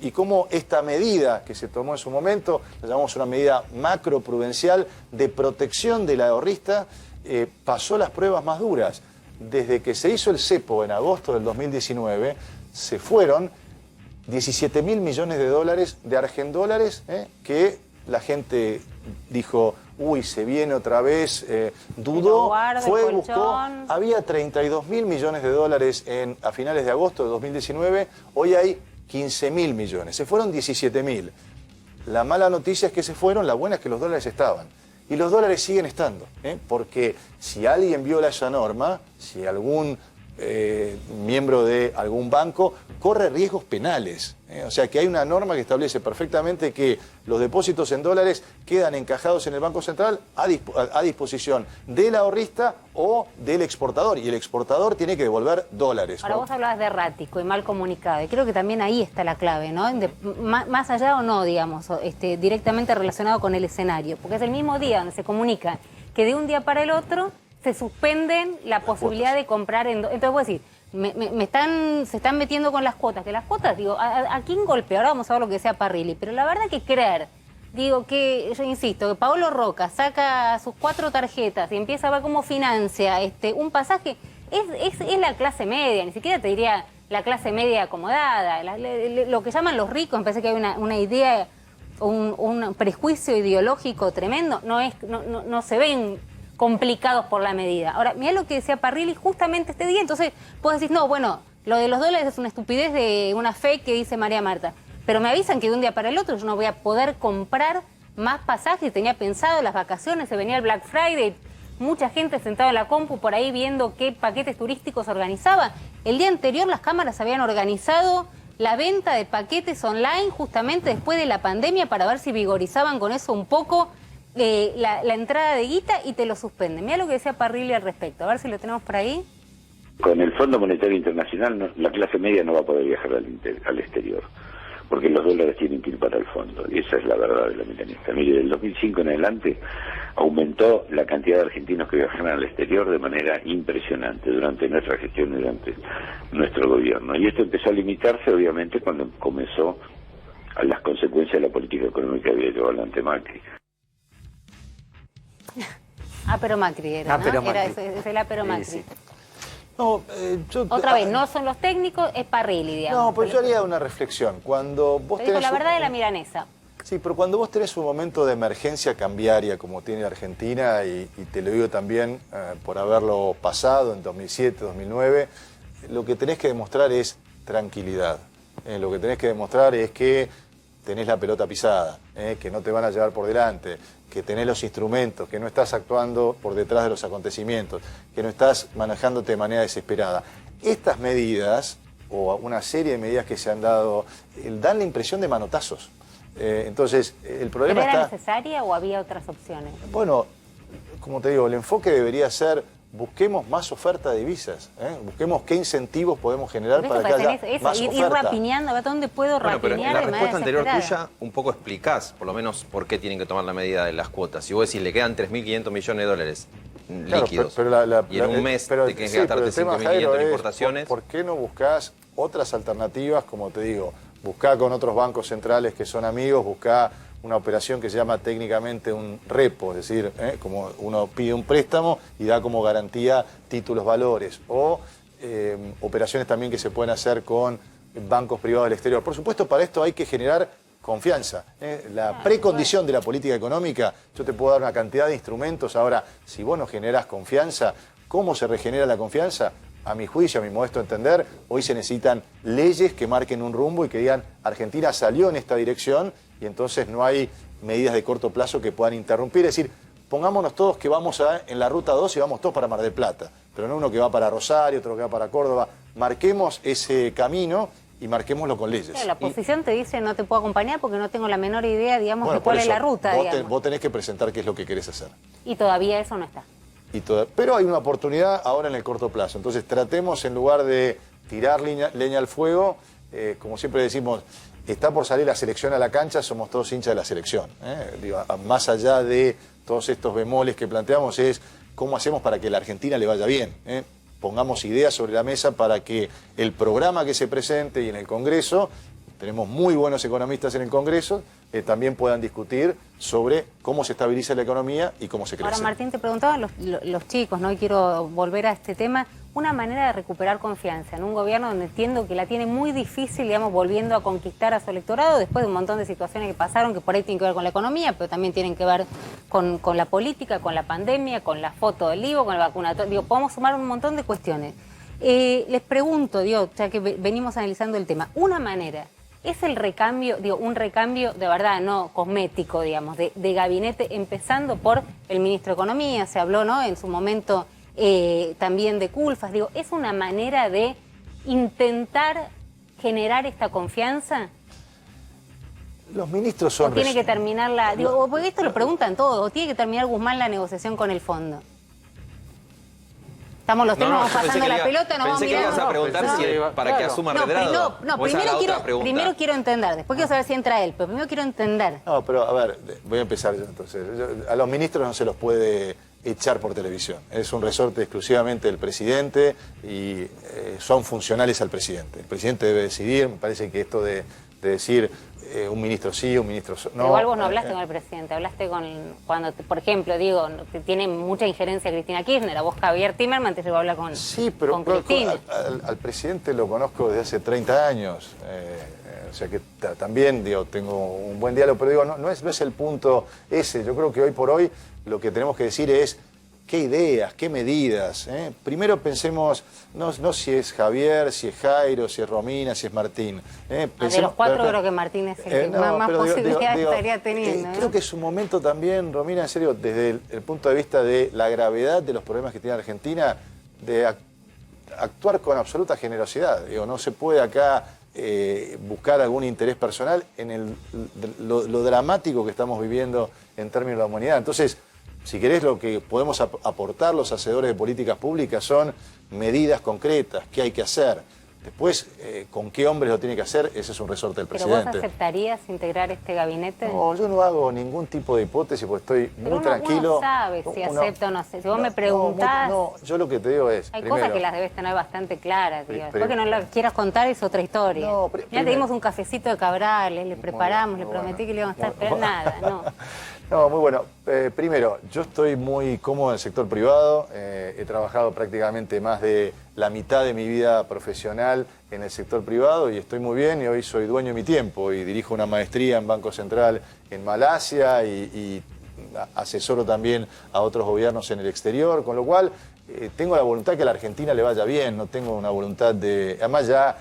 y cómo esta medida que se tomó en su momento, la llamamos una medida macroprudencial de protección del ahorrista, pasó las pruebas más duras. Desde que se hizo el cepo en agosto del 2019, se fueron 17.000 millones de dólares de argendólares, que la gente dijo, uy, se viene otra vez, dudó, fue, buscó. Había 32.000 millones de dólares a finales de agosto de 2019, hoy hay 15.000 millones, se fueron 17.000. La mala noticia es que se fueron, la buena es que los dólares estaban. Y los dólares siguen estando, porque si alguien viola esa norma, si algún miembro de algún banco corre riesgos penales. O sea que hay una norma que establece perfectamente que los depósitos en dólares quedan encajados en el Banco Central a disposición del ahorrista o del exportador. Y el exportador tiene que devolver dólares. Ahora, vos hablabas de errático y mal comunicado. Y creo que también ahí está la clave, ¿no? Más allá o no, digamos, directamente relacionado con el escenario. Porque es el mismo día donde se comunica que de un día para el otro se suspenden la posibilidad de comprar en... Entonces vos decís, se están metiendo con las cuotas, que las cuotas, digo, ¿a quién golpea? Ahora vamos a ver lo que sea Parrilli, pero la verdad que creer, digo, que yo insisto, que Paolo Roca saca sus 4 tarjetas y empieza a ver cómo financia un pasaje, es la clase media, ni siquiera te diría la clase media acomodada, lo que llaman los ricos, me parece que hay una idea, un prejuicio ideológico tremendo, no se ven complicados por la medida. Ahora, mirá lo que decía Parrilli justamente este día, entonces vos decís, no, bueno, lo de los dólares es una estupidez de una fake que dice María Marta, pero me avisan que de un día para el otro yo no voy a poder comprar más pasajes, tenía pensado las vacaciones, se venía el Black Friday, mucha gente sentada en la compu por ahí viendo qué paquetes turísticos organizaba. El día anterior las cámaras habían organizado la venta de paquetes online justamente después de la pandemia para ver si vigorizaban con eso un poco la entrada de guita y te lo suspenden. Mira lo que decía Parrilli al respecto, a ver si lo tenemos por ahí. Con el Fondo Monetario Internacional la clase media no va a poder viajar al exterior, porque los dólares tienen que ir para el fondo, y esa es la verdad de la mecanismo. Mire, del 2005 en adelante aumentó la cantidad de argentinos que viajaron al exterior de manera impresionante durante nuestra gestión y durante nuestro gobierno. Y esto empezó a limitarse, obviamente, cuando comenzó a las consecuencias de la política económica que había llevado adelante Macri. Pero Macri era, ¿no? Pero Macri. Era el pero Macri. Sí. No, Otra vez, no son los técnicos, es Parrilli, digamos. No, pues yo haría una reflexión. Cuando vos te digo la verdad de la milanesa. Sí, pero cuando vos tenés un momento de emergencia cambiaria como tiene Argentina, y te lo digo también por haberlo pasado en 2007, 2009, lo que tenés que demostrar es tranquilidad. Lo que tenés que demostrar es que tenés la pelota pisada, que no te van a llevar por delante, que tenés los instrumentos, que no estás actuando por detrás de los acontecimientos, que no estás manejándote de manera desesperada. Estas medidas, o una serie de medidas que se han dado, dan la impresión de manotazos. Entonces, el problema ¿Pero era está... necesaria o había otras opciones? Bueno, como te digo, el enfoque debería ser... Busquemos más oferta de divisas, busquemos qué incentivos podemos generar para que haya más oferta. Ir rapiñando, a ver dónde puedo rapiñar pero en la de manera respuesta anterior desesperada. tuya, un poco explicás, por lo menos, por qué tienen que tomar la medida de las cuotas. Si vos decís, le quedan 3.500 millones de dólares líquidos, pero y en un mes te tienes que gastarte 5.500 en importaciones... ¿Por qué no buscás otras alternativas? Como te digo, buscá con otros bancos centrales que son amigos, buscá una operación que se llama técnicamente un repo, es decir, como uno pide un préstamo y da como garantía títulos valores, o operaciones también que se pueden hacer con bancos privados del exterior. Por supuesto, para esto hay que generar confianza. La precondición de la política económica, yo te puedo dar una cantidad de instrumentos. Ahora, si vos no generás confianza, ¿cómo se regenera la confianza? A mi juicio, a mi modesto entender, hoy se necesitan leyes que marquen un rumbo y que digan, Argentina salió en esta dirección, y entonces no hay medidas de corto plazo que puedan interrumpir. Es decir, pongámonos todos que vamos en la Ruta 2 y vamos todos para Mar del Plata, pero no uno que va para Rosario, otro que va para Córdoba. Marquemos ese camino y marquémoslo con leyes. Claro, la oposición te dice no te puedo acompañar porque no tengo la menor idea, digamos, de cuál es la ruta. Vos tenés que presentar qué es lo que querés hacer. Y todavía eso no está. Pero hay una oportunidad ahora en el corto plazo. Entonces tratemos, en lugar de tirar leña al fuego, como siempre decimos, está por salir la selección a la cancha, somos todos hinchas de la selección. Digo, más allá de todos estos bemoles que planteamos, es cómo hacemos para que a la Argentina le vaya bien. pongamos ideas sobre la mesa para que el programa que se presente y en el Congreso, tenemos muy buenos economistas en el Congreso, también puedan discutir sobre cómo se estabiliza la economía y cómo se crece. Ahora, Martín, te preguntaban los chicos, ¿no? Y quiero volver a este tema. Una manera de recuperar confianza en un gobierno donde entiendo que la tiene muy difícil, digamos, volviendo a conquistar a su electorado después de un montón de situaciones que pasaron, que por ahí tienen que ver con la economía, pero también tienen que ver con la política, con la pandemia, con la foto del IVO, con el vacunatorio. Digo, podemos sumar un montón de cuestiones. Les pregunto, digo, ya que venimos analizando el tema, una manera... ¿Es el recambio, digo, un recambio de verdad, no cosmético, digamos, de gabinete, empezando por el ministro de Economía? Se habló, ¿no?, en su momento también de Culfas. Digo, ¿es una manera de intentar generar esta confianza? Los ministros son... ¿O tiene que terminar la... Digo, porque esto lo preguntan todos, ¿o tiene que terminar Guzmán la negociación con el fondo? Estamos los tres, vamos pasando la pelota, nos vamos mirando. Pensé que ibas a preguntar si para que asuma Redrado. No, primero quiero entender, después quiero saber si entra él, pero primero quiero entender. No, pero a ver, voy a empezar yo entonces. A los ministros no se los puede echar por televisión. Es un resorte exclusivamente del presidente y son funcionales al presidente. El presidente debe decidir, me parece que esto de decir un ministro sí, un ministro no. Igual vos no hablaste con el presidente, hablaste cuando, por ejemplo, digo, tiene mucha injerencia Cristina Kirchner, a vos Javier Timerman te llegó a hablar con Sí, pero Cristina. Al presidente lo conozco desde hace 30 años, o sea que también, digo, tengo un buen diálogo, pero digo, no es el punto ese. Yo creo que hoy por hoy lo que tenemos que decir es qué ideas, qué medidas. Primero pensemos, no si es Javier, si es Jairo, si es Romina, si es Martín. De los cuatro creo que Martín es el que más posibilidades estaría teniendo. Creo que es un momento también, Romina, en serio, desde el punto de vista de la gravedad de los problemas que tiene Argentina, de actuar con absoluta generosidad. Digo, no se puede acá buscar algún interés personal en lo dramático que estamos viviendo en términos de la humanidad. Entonces, si querés, lo que podemos aportar los hacedores de políticas públicas son medidas concretas, qué hay que hacer. Después, con qué hombres lo tiene que hacer, ese es un resorte del presidente. ¿Pero vos aceptarías integrar este gabinete? No, yo no hago ningún tipo de hipótesis porque estoy muy tranquilo. Uno sabe si acepta o no acepta. Si vos me preguntás... No, yo lo que te digo es... Hay cosas que las debes tener bastante claras, digo. Después que no las quieras contar es otra historia. Ya te dimos un cafecito de Cabrales, le preparamos, le prometí que le íbamos a estar, pero nada, no. No, muy bueno. Primero, yo estoy muy cómodo en el sector privado. He trabajado prácticamente más de la mitad de mi vida profesional en el sector privado y estoy muy bien y hoy soy dueño de mi tiempo y dirijo una maestría en Banco Central en Malasia y asesoro también a otros gobiernos en el exterior, con lo cual tengo la voluntad que a la Argentina le vaya bien, no tengo una voluntad de... Además ya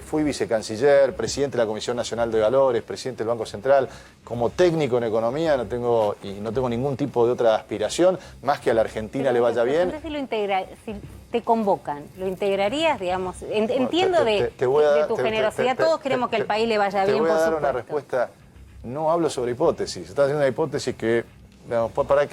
fui vicecanciller, presidente de la Comisión Nacional de Valores, presidente del Banco Central. Como técnico en economía no tengo ningún tipo de otra aspiración, más que a la Argentina le vaya bien. Entonces si te convocan, ¿lo integrarías, digamos? Entiendo de tu generosidad, todos queremos que al país le vaya bien, por supuesto. Te voy a dar una respuesta, no hablo sobre hipótesis, estás haciendo una hipótesis que, digamos, ¿para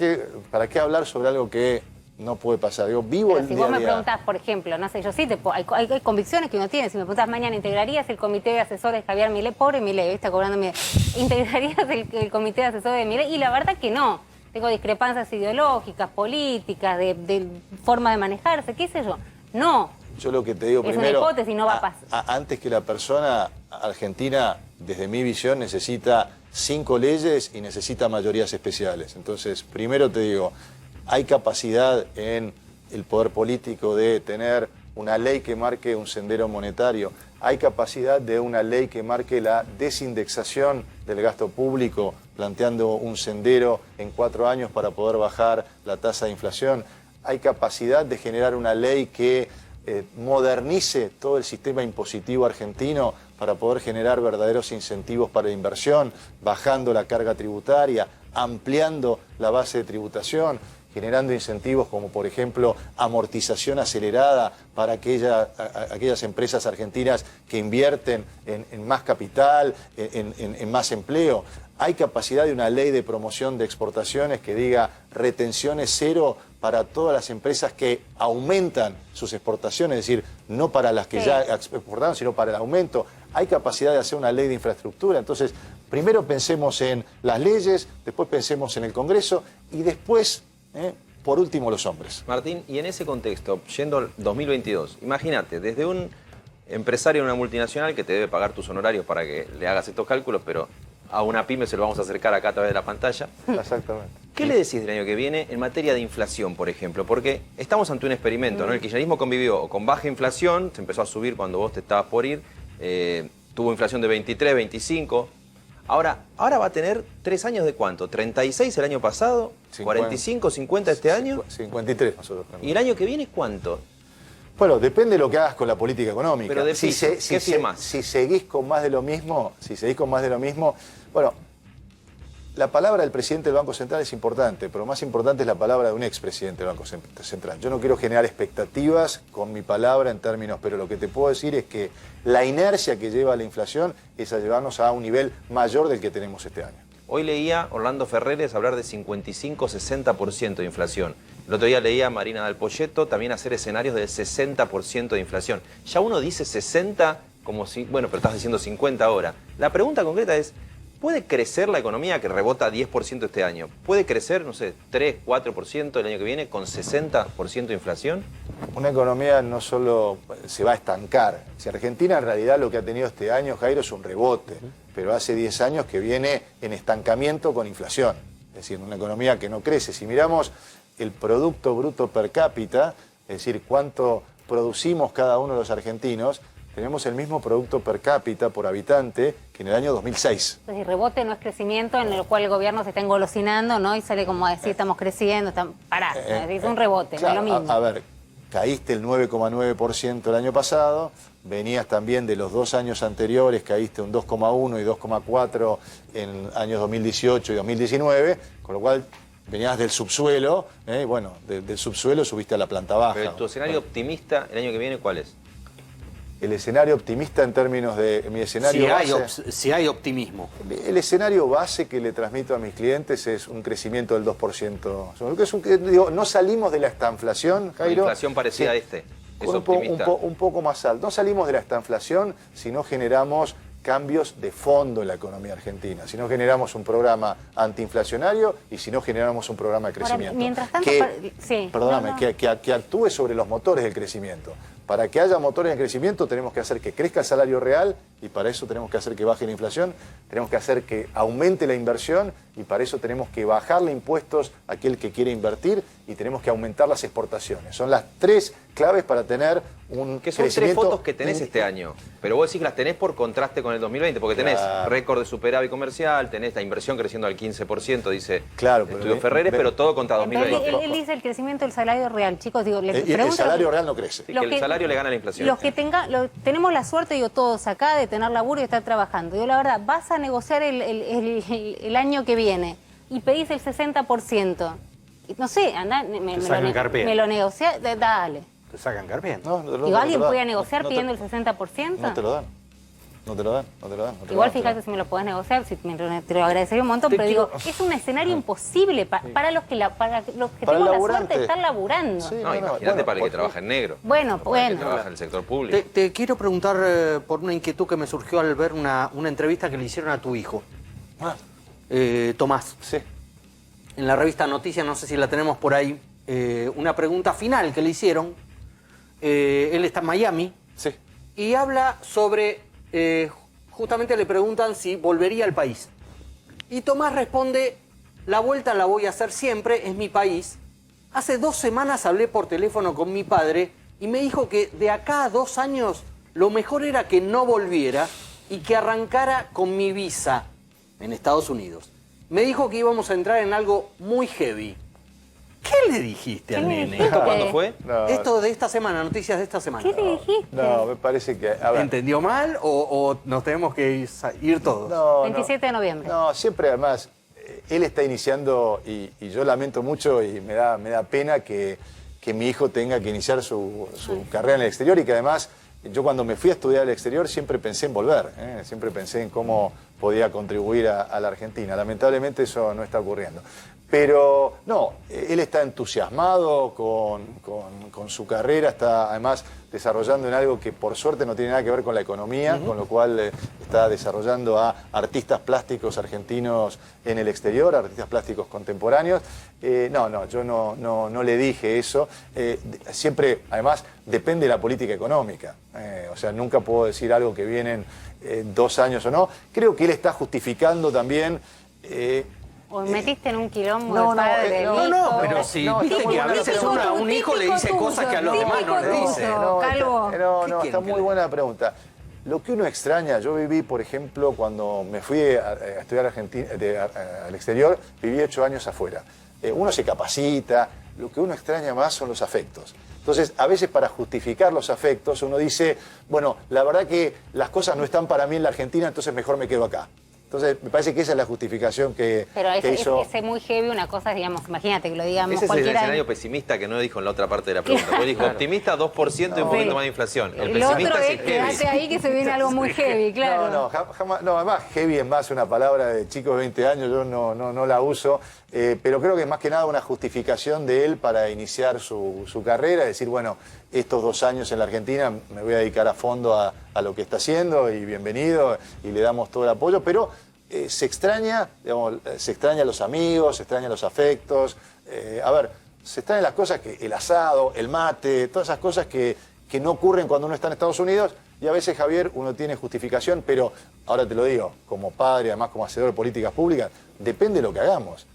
qué hablar sobre algo que no puede pasar? Digo, vivo pero el si día a vos día. me preguntás, por ejemplo, no sé, yo sí, hay convicciones que uno tiene. Si me preguntás mañana, ¿integrarías el comité de asesores de Javier Milei? Pobre Milei, está cobrando Milei. ¿Integrarías el comité de asesores de Milei? Y la verdad que no. Tengo discrepancias ideológicas, políticas, de forma de manejarse, qué sé yo. No. Yo lo que te digo es primero, una hipótesis, no va a pasar. Antes que la persona, Argentina, desde mi visión, necesita 5 leyes y necesita mayorías especiales. Entonces, primero te digo, hay capacidad en el poder político de tener una ley que marque un sendero monetario. Hay capacidad de una ley que marque la desindexación del gasto público, planteando un sendero en 4 años para poder bajar la tasa de inflación. Hay capacidad de generar una ley que modernice todo el sistema impositivo argentino para poder generar verdaderos incentivos para la inversión, bajando la carga tributaria, ampliando la base de tributación, generando incentivos como, por ejemplo, amortización acelerada para aquellas empresas argentinas que invierten en más capital, en más empleo. Hay capacidad de una ley de promoción de exportaciones que diga retenciones cero para todas las empresas que aumentan sus exportaciones, es decir, no para las que ya exportaron, sino para el aumento. Hay capacidad de hacer una ley de infraestructura. Entonces, primero pensemos en las leyes, después pensemos en el Congreso y después por último los hombres. Martín, y en ese contexto, yendo al 2022, imagínate, desde un empresario de una multinacional que te debe pagar tus honorarios para que le hagas estos cálculos, pero a una pyme se lo vamos a acercar acá a través de la pantalla. Exactamente. ¿Qué le decís del año que viene en materia de inflación, por ejemplo? Porque estamos ante un experimento, ¿no? El kirchnerismo convivió con baja inflación, se empezó a subir cuando vos te estabas por ir, tuvo inflación de 23, 25. Ahora va a tener 3 años de ¿cuánto? ¿36 el año pasado? 45, 50 este año. 53 nosotros. ¿Y el año que viene cuánto? Bueno, depende de lo que hagas con la política económica. Pero si seguís con más de lo mismo, bueno, la palabra del presidente del Banco Central es importante, pero más importante es la palabra de un expresidente del Banco Central. Yo no quiero generar expectativas con mi palabra en términos, pero lo que te puedo decir es que la inercia que lleva a la inflación es a llevarnos a un nivel mayor del que tenemos este año. Hoy leía Orlando Ferreres hablar de 55-60% de inflación. El otro día leía a Marina Dal Poyetto también hacer escenarios de 60% de inflación. Ya uno dice 60 como si, bueno, pero estás diciendo 50 ahora. La pregunta concreta es, ¿puede crecer la economía que rebota 10% este año? ¿Puede crecer, no sé, 3, 4% el año que viene con 60% de inflación? Una economía no solo se va a estancar. Si Argentina en realidad lo que ha tenido este año, Jairo, es un rebote, pero hace 10 años que viene en estancamiento con inflación. Es decir, una economía que no crece. Si miramos el Producto Bruto Per Cápita, es decir, cuánto producimos cada uno de los argentinos, tenemos el mismo Producto Per Cápita por habitante que en el año 2006. Entonces, el rebote no es crecimiento en el cual el gobierno se está engolosinando, ¿no? Y sale como a decir, estamos creciendo, pará, es un rebote, claro, no es lo mismo. A ver, caíste el 9,9% el año pasado, venías también de los 2 años anteriores, caíste un 2,1 y 2,4 en años 2018 y 2019, con lo cual venías del subsuelo, bueno, del subsuelo subiste a la planta baja. Pero tu escenario optimista el año que viene, ¿cuál es? El escenario optimista en términos de mi escenario base, si hay optimismo. El escenario base que le transmito a mis clientes es un crecimiento del 2%. Digo, no salimos de la estanflación, Jairo. Una inflación parecida a este. Es optimista. Un poco más alto. No salimos de la estanflación si no generamos cambios de fondo en la economía argentina, si no generamos un programa antiinflacionario y si no generamos un programa de crecimiento. Ahora, mientras tanto, que actúe sobre los motores del crecimiento. Para que haya motores de crecimiento tenemos que hacer que crezca el salario real y para eso tenemos que hacer que baje la inflación, tenemos que hacer que aumente la inversión y para eso tenemos que bajarle impuestos a aquel que quiere invertir y tenemos que aumentar las exportaciones. Son las 3 claves para tener un que son crecimiento. 3 fotos que tenés este año, pero vos decís que las tenés por contraste con el 2020, porque tenés récord de superávit comercial, tenés la inversión creciendo al 15%, dice Estudio Ferreres, pero todo contra 2020. Él dice el crecimiento del salario real, chicos, digo, el salario real no crece. Sí, que el salario le gana a la inflación. Los que tenemos la suerte, digo, todos acá, de tener laburo y estar trabajando. Digo, la verdad, vas a negociar el año que viene y pedís el 60%. No sé, andá, me lo negocia, dale. Te sacan carpiendo. Digo, ¿alguien puede negociar pidiendo el 60%? No te lo dan. No te lo dan. Igual fíjate si me lo podés negociar, si te lo agradecería un montón, pero digo, es un escenario imposible para los que tenemos la suerte de estar laburando. Sí, imagínate para el que trabaja en negro. Bueno. Para el que trabaja en el sector público. Te quiero preguntar por una inquietud que me surgió al ver una entrevista que le hicieron a tu hijo, Tomás. Sí. En la revista Noticias, no sé si la tenemos por ahí, una pregunta final que le hicieron. Él está en Miami. Sí. Y habla sobre... justamente le preguntan si volvería al país. Y Tomás responde, la vuelta la voy a hacer siempre, es mi país. Hace 2 semanas hablé por teléfono con mi padre y me dijo que de acá a 2 años lo mejor era que no volviera y que arrancara con mi visa en Estados Unidos. Me dijo que íbamos a entrar en algo muy heavy. ¿Qué le dijiste al nene? ¿Esto cuándo fue? No, Esto de esta semana, noticias de esta semana. ¿Qué le dijiste? No, me parece que... A ver. ¿Entendió mal o nos tenemos que ir todos? No, 27 de noviembre. No, siempre además, él está iniciando y yo lamento mucho y me da pena que mi hijo tenga que iniciar su carrera en el exterior y que además yo cuando me fui a estudiar al exterior siempre pensé en volver, siempre pensé en cómo podía contribuir a la Argentina. Lamentablemente eso no está ocurriendo. Pero no, él está entusiasmado con su carrera, está además desarrollando en algo que por suerte no tiene nada que ver con la economía, con lo cual está desarrollando a artistas plásticos argentinos en el exterior, artistas plásticos contemporáneos. Yo no le dije eso. Siempre, además, depende de la política económica. O sea, nunca puedo decir algo que vienen 2 años o no. Creo que él está justificando también... O metiste en un quilombo de padre del hijo. No, pero sí, viste que a veces un hijo le dice cosas que a los demás no le dice. Calvo. No, está muy buena la pregunta. Lo que uno extraña, yo viví, por ejemplo, cuando me fui a estudiar al exterior, viví 8 años afuera. Uno se capacita, lo que uno extraña más son los afectos. Entonces, a veces para justificar los afectos, uno dice, bueno, la verdad que las cosas no están para mí en la Argentina, entonces mejor me quedo acá. Entonces, me parece que esa es la justificación que hizo... Pero es muy heavy una cosa, digamos, imagínate que lo digamos ese cualquiera... es el escenario pesimista que no dijo en la otra parte de la pregunta. Porque dijo optimista 2% y un poquito más de inflación. El pesimista otro es es quedate ahí que se viene algo muy heavy, claro. Jamás, además heavy es más una palabra de chicos de 20 años, yo no la uso, pero creo que es más que nada una justificación de él para iniciar su carrera, decir, bueno, estos 2 años en la Argentina me voy a dedicar a fondo a lo que está haciendo y bienvenido, y le damos todo el apoyo, pero... se extraña los amigos, se extrañan los afectos, se extrañan las cosas que el asado, el mate, todas esas cosas que no ocurren cuando uno está en Estados Unidos, y a veces, Javier, uno tiene justificación, pero ahora te lo digo, como padre, además como hacedor de políticas públicas, depende de lo que hagamos.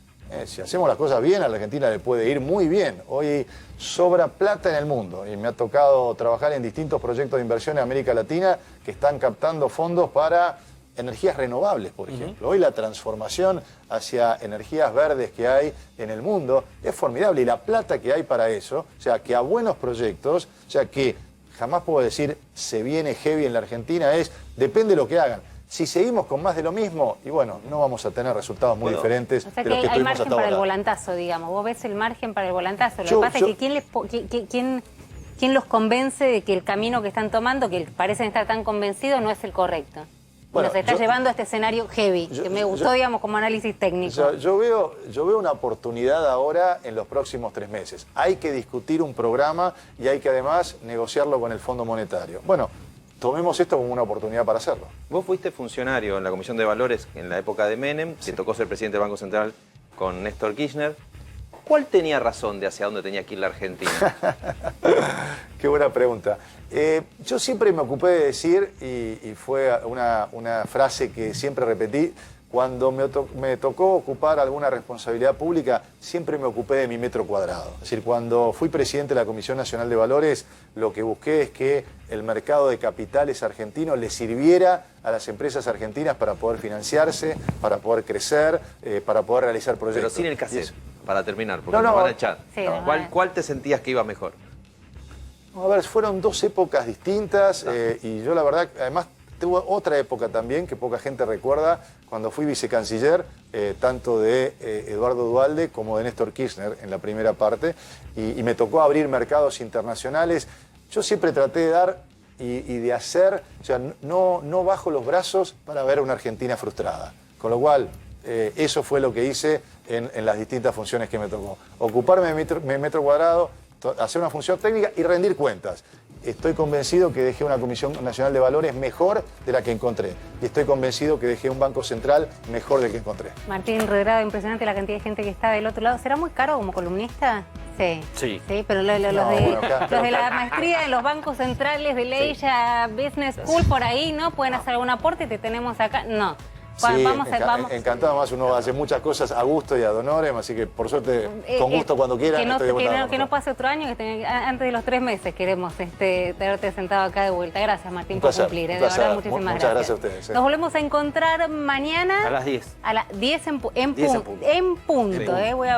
Si hacemos las cosas bien, a la Argentina le puede ir muy bien. Hoy sobra plata en el mundo y me ha tocado trabajar en distintos proyectos de inversión en América Latina que están captando fondos para energías renovables, por ejemplo. Hoy la transformación hacia energías verdes que hay en el mundo es formidable y la plata que hay para eso, o sea, que a buenos proyectos, o sea, que jamás puedo decir se viene heavy en la Argentina, depende de lo que hagan. Si seguimos con más de lo mismo, y bueno, no vamos a tener resultados muy diferentes o sea, de los que hay tuvimos margen hasta para ahora. El volantazo, digamos. Vos ves el margen para el volantazo. Lo que pasa es que ¿quién los convence de que el camino que están tomando, que parecen estar tan convencidos, no es el correcto? Bueno, nos está llevando a este escenario heavy, que me gustó, digamos, como análisis técnico. Yo veo una oportunidad ahora en los próximos 3 meses. Hay que discutir un programa y hay que además negociarlo con el Fondo Monetario. Bueno, tomemos esto como una oportunidad para hacerlo. Vos fuiste funcionario en la Comisión de Valores en la época de Menem, te tocó ser presidente del Banco Central con Néstor Kirchner. ¿Cuál tenía razón de hacia dónde tenía que ir la Argentina? Qué buena pregunta. Yo siempre me ocupé de decir, y fue una frase que siempre repetí, cuando me tocó ocupar alguna responsabilidad pública, siempre me ocupé de mi metro cuadrado. Es decir, cuando fui presidente de la Comisión Nacional de Valores, lo que busqué es que el mercado de capitales argentino le sirviera a las empresas argentinas para poder financiarse, para poder crecer, para poder realizar proyectos. Pero sin el cassette, para terminar, porque nos van a echar. Sí, ¿Cuál te sentías que iba mejor? A ver, fueron 2 épocas distintas y yo la verdad, además tuve otra época también que poca gente recuerda, cuando fui vicecanciller, tanto de Eduardo Duhalde como de Néstor Kirchner en la primera parte, y me tocó abrir mercados internacionales. Yo siempre traté de dar y de hacer, o sea, no bajo los brazos para ver a una Argentina frustrada. Con lo cual, eso fue lo que hice en las distintas funciones que me tocó. Ocuparme de mi metro cuadrado, hacer una función técnica y rendir cuentas. Estoy convencido que dejé una Comisión Nacional de Valores mejor de la que encontré. Y estoy convencido que dejé un Banco Central mejor del que encontré. Martín Redrado, impresionante la cantidad de gente que está del otro lado. ¿Será muy caro como columnista? Sí, pero los de la maestría en los bancos centrales de Leia Business School, por ahí, ¿no? Pueden hacer algún aporte, te tenemos acá. No. Sí, encantado, más uno hace muchas cosas a gusto y ad honorem, así que por suerte, con gusto cuando quieran. Que no pase otro año, antes de los 3 meses queremos tenerte sentado acá de vuelta. Gracias, Martín, por cumplir. De verdad, muchísimas gracias. Muchas gracias a ustedes. Nos volvemos a encontrar mañana a las 10. A las 10 en punto. Voy a